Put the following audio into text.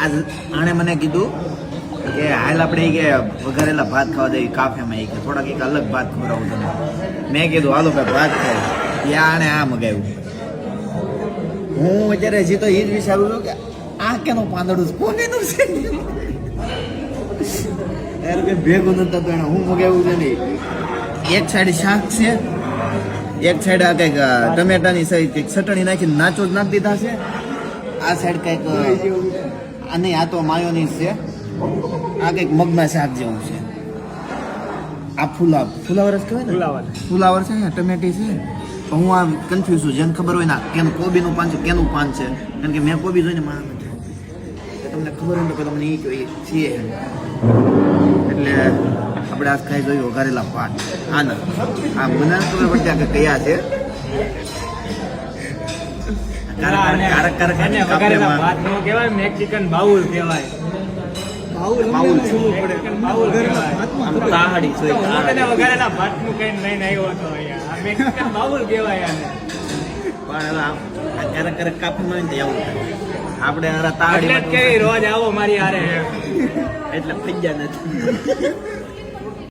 આજ આણે મને કીધું કે હાલ આપણે કે વઘારેલા ભાત ખાવા દઈએ કાફેમાં કે થોડાક એક અલગ ભાત ખવડાવું તમે. મેં કીધું હાલો ભાઈ ભાત ખાય. ત્યાં આણે આ મગાવ્યું. હું અત્યારે હજી તો એ જ વિચારું છું કે આ કેનું પાંદડું કોનેનું છે યાર કે ભેગું નતું તો હું મગાવ્યું છે નહીં. એક સાઈડ શાક છે, એક સાઈડ આ કંઈક ટમેટાની સહિત કંઈક ચટણી નાખીને નાચો જ નાખી દીધા છે. આ સાઈડ કંઈક આ નહીં, આ તો માયોનીઝ છે. આ કંઈક મગના શાક જેવું છે. આ ફુલાવર જ કહેવાય ને, ફુલાવર છે ને, ટમેટી છે. તો હું આ કન્ફ્યુઝ છું. જેને ખબર હોય ને કેનું કોબીનું પાન છે કેનું પાન છે, કારણ કે મેં કોબી જોઈને માં નથી. તમને ખબર હોય તો પેલા મને એ કહ્યું એ છીએ. એટલે આપણે આજ ખાઈ જોયું વઘારેલા ભાત. આના આ મને ખબર પડતી કે કયા છે. મેક્સિકન બાઉલ કહેવાય. વઘારેલા ભાતનું કઈ લઈને આવ્યો હતો અહીંયા. મેક્સિકન બાઉલ કહેવાય આને. પણ ક્યારેક કાફીમાં આવું આપણે તાળી રોજ આવો મારી હારે એટલે ફજ્જા નથી.